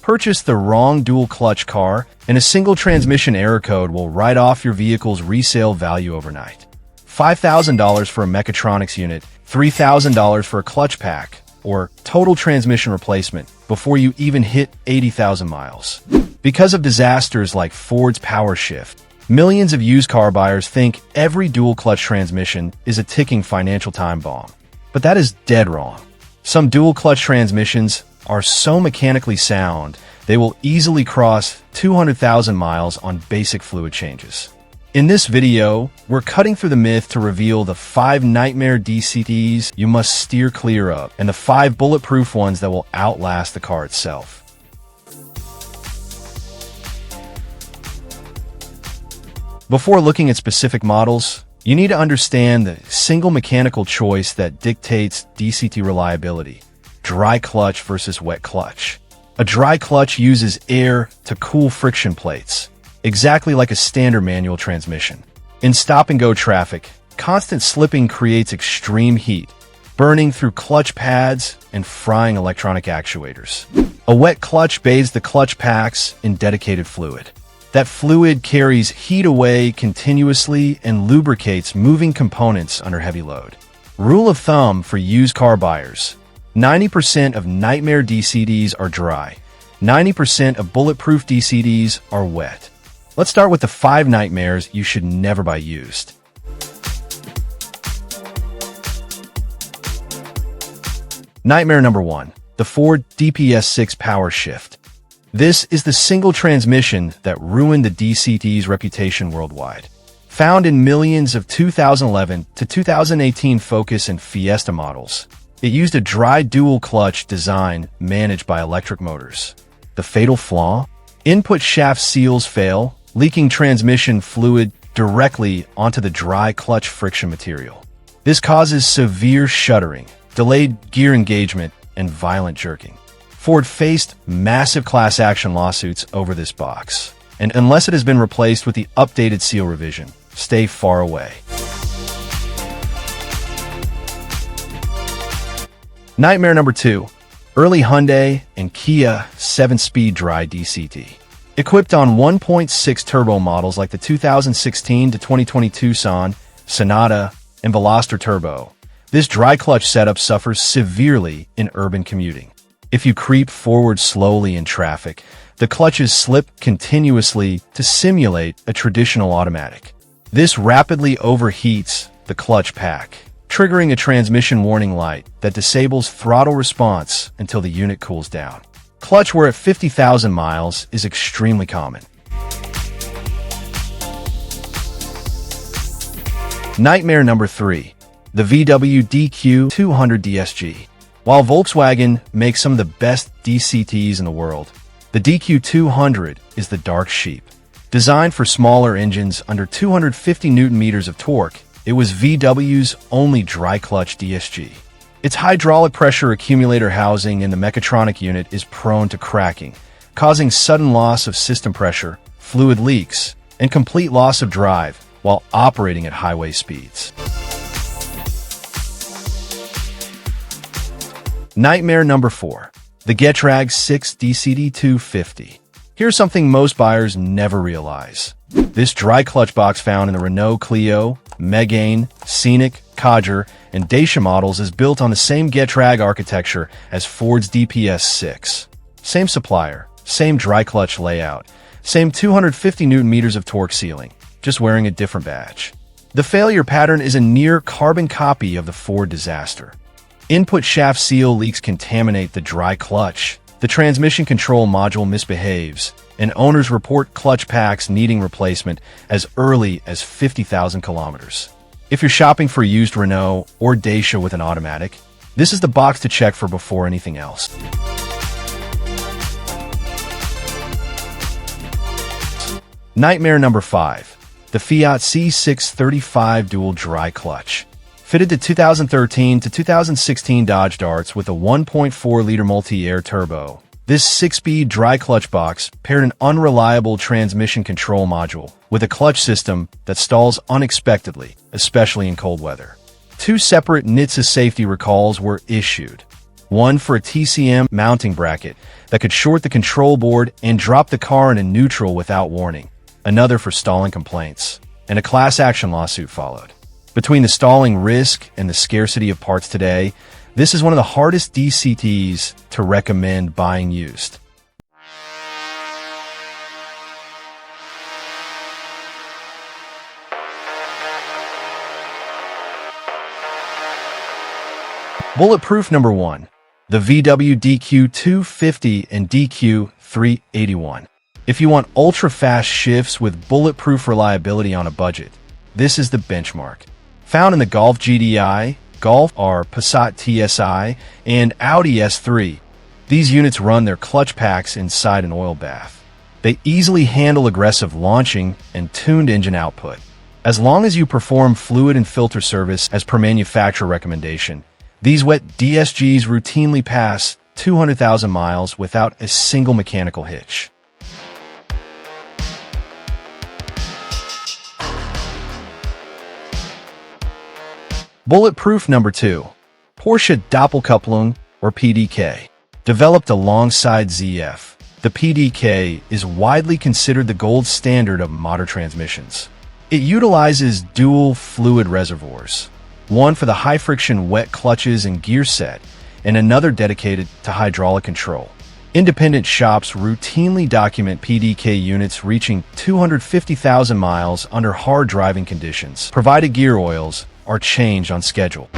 Purchase the wrong dual-clutch car, and a single transmission error code will write off your vehicle's resale value overnight. $5,000 for a mechatronics unit, $3,000 for a clutch pack, or total transmission replacement before you even hit 80,000 miles. Because of disasters like Ford's Powershift, millions of used car buyers think every dual-clutch transmission is a ticking financial time bomb. But that is dead wrong. Some dual-clutch transmissions are so mechanically sound, they will easily cross 200,000 miles on basic fluid changes. In this video, we're cutting through the myth to reveal the 5 nightmare DCTs you must steer clear of, and the 5 bulletproof ones that will outlast the car itself. Before looking at specific models, you need to understand the single mechanical choice that dictates DCT reliability: dry clutch versus wet clutch. A dry clutch uses air to cool friction plates, exactly like a standard manual transmission. In stop-and-go traffic, constant slipping creates extreme heat, burning through clutch pads and frying electronic actuators. A wet clutch bathes the clutch packs in dedicated fluid. That fluid carries heat away continuously and lubricates moving components under heavy load. Rule of thumb for used car buyers: 90% of nightmare DCTs are dry. 90% of bulletproof DCTs are wet. Let's start with the 5 nightmares you should never buy used. Nightmare number 1. The Ford DPS6 Powershift. This is the single transmission that ruined the DCT's reputation worldwide. Found in millions of 2011 to 2018 Focus and Fiesta models, it used a dry dual-clutch design managed by electric motors. The fatal flaw? Input shaft seals fail, leaking transmission fluid directly onto the dry clutch friction material. This causes severe shuddering, delayed gear engagement, and violent jerking. Ford faced massive class action lawsuits over this box, and unless it has been replaced with the updated seal revision, stay far away. Nightmare number 2. Early Hyundai and Kia 7-speed Dry DCT. Equipped on 1.6 turbo models like the 2016 to 2020 Tucson, Sonata, and Veloster Turbo, this dry clutch setup suffers severely in urban commuting. If you creep forward slowly in traffic, the clutches slip continuously to simulate a traditional automatic. This rapidly overheats the clutch pack, triggering a transmission warning light that disables throttle response until the unit cools down. Clutch wear at 50,000 miles is extremely common. Nightmare number 3. The VW DQ250 DSG. While Volkswagen makes some of the best DCTs in the world, the DQ200 is the dark sheep. Designed for smaller engines under 250 Nm of torque, it was VW's only dry clutch DSG. Its hydraulic pressure accumulator housing in the mechatronic unit is prone to cracking, causing sudden loss of system pressure, fluid leaks, and complete loss of drive while operating at highway speeds. Nightmare number 4. The Getrag 6 DCT250. Here's something most buyers never realize. This dry clutch box found in the Renault Clio, Megane, Scenic, Cadger, and Dacia models is built on the same Getrag architecture as Ford's DPS6. Same supplier, same dry clutch layout, same 250 Nm of torque ceiling, just wearing a different badge. The failure pattern is a near carbon copy of the Ford disaster. Input shaft seal leaks contaminate the dry clutch, the transmission control module misbehaves, and owners report clutch packs needing replacement as early as 50,000 kilometers. If you're shopping for a used Renault or Dacia with an automatic, this is the box to check for before anything else. Nightmare number 5. The Fiat C635 dual dry clutch. Fitted to 2013 to 2016 Dodge Darts with a 1.4-liter multi-air turbo, this 6-speed dry clutch box paired an unreliable transmission control module with a clutch system that stalls unexpectedly, especially in cold weather. 2 separate NHTSA safety recalls were issued. One for a TCM mounting bracket that could short the control board and drop the car into neutral without warning. Another for stalling complaints. And a class action lawsuit followed. Between the stalling risk and the scarcity of parts today, this is one of the hardest DCTs to recommend buying used. Bulletproof number 1. The VW DQ250 and DQ381. If you want ultra-fast shifts with bulletproof reliability on a budget, this is the benchmark. Found in the Golf GDI, Golf R, Passat TSI, and Audi S3, these units run their clutch packs inside an oil bath. They easily handle aggressive launching and tuned engine output. As long as you perform fluid and filter service as per manufacturer recommendation, these wet DSGs routinely pass 200,000 miles without a single mechanical hitch. Bulletproof number 2. Porsche Doppelkupplung, or PDK. Developed alongside ZF, the PDK is widely considered the gold standard of modern transmissions. It utilizes dual fluid reservoirs, one for the high-friction wet clutches and gear set, and another dedicated to hydraulic control. Independent shops routinely document PDK units reaching 250,000 miles under hard driving conditions, provided gear oils are changed on schedule.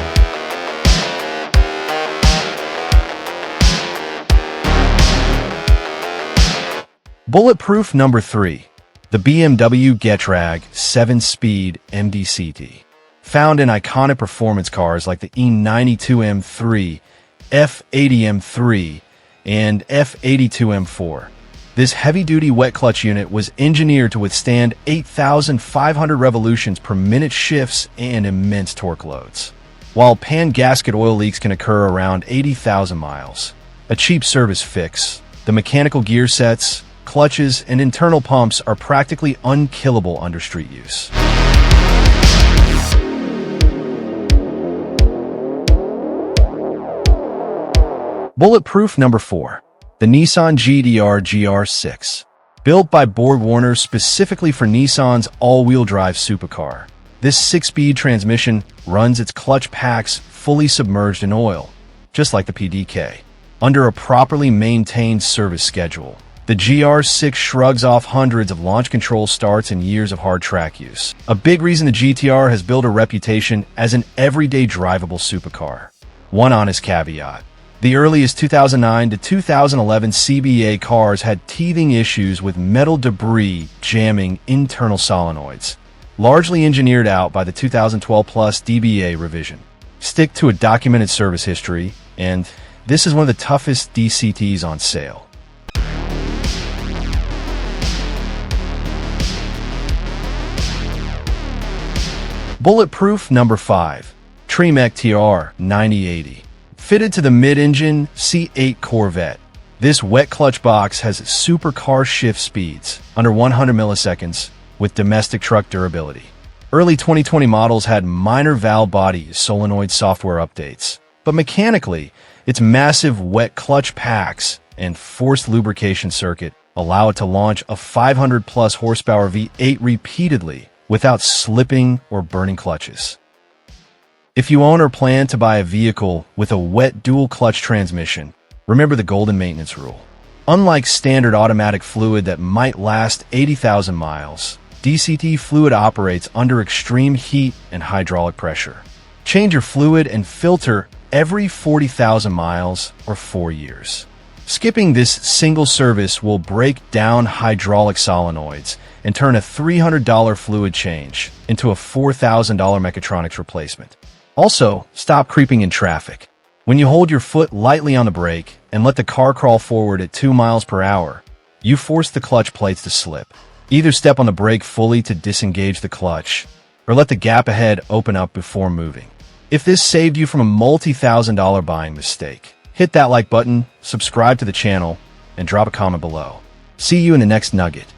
Bulletproof number 3. The BMW Getrag 7-speed M-DCT. Found in iconic performance cars like the E92 M3, F80 M3, and F82 M4. This heavy-duty wet clutch unit was engineered to withstand 8,500 revolutions per minute shifts and immense torque loads. While pan-gasket oil leaks can occur around 80,000 miles, a cheap service fix, the mechanical gear sets, clutches, and internal pumps are practically unkillable under street use. Bulletproof number 4. The Nissan GT-R GR6. Built by BorgWarner specifically for Nissan's all-wheel drive supercar, this 6-speed transmission runs its clutch packs fully submerged in oil, just like the PDK. Under a properly maintained service schedule, the GR6 shrugs off hundreds of launch control starts and years of hard track use. A big reason the GT-R has built a reputation as an everyday drivable supercar. One honest caveat. The earliest 2009 to 2011 CBA cars had teething issues with metal debris jamming internal solenoids, largely engineered out by the 2012 plus DBA revision. Stick to a documented service history, and this is one of the toughest DCTs on sale. Bulletproof number 5. TREMEC TR9080. Fitted to the mid-engine C8 Corvette, this wet clutch box has supercar shift speeds under 100 milliseconds with domestic truck durability. Early 2020 models had minor valve body solenoid software updates, but mechanically, its massive wet clutch packs and forced lubrication circuit allow it to launch a 500-plus horsepower V8 repeatedly without slipping or burning clutches. If you own or plan to buy a vehicle with a wet dual-clutch transmission, remember the golden maintenance rule. Unlike standard automatic fluid that might last 80,000 miles, DCT fluid operates under extreme heat and hydraulic pressure. Change your fluid and filter every 40,000 miles or 4 years. Skipping this single service will break down hydraulic solenoids and turn a $300 fluid change into a $4,000 mechatronics replacement. Also, stop creeping in traffic. When you hold your foot lightly on the brake and let the car crawl forward at 2 miles per hour, you force the clutch plates to slip. Either step on the brake fully to disengage the clutch, or let the gap ahead open up before moving. If this saved you from a multi-thousand-dollar buying mistake, hit that like button, subscribe to the channel, and drop a comment below. See you in the next nugget.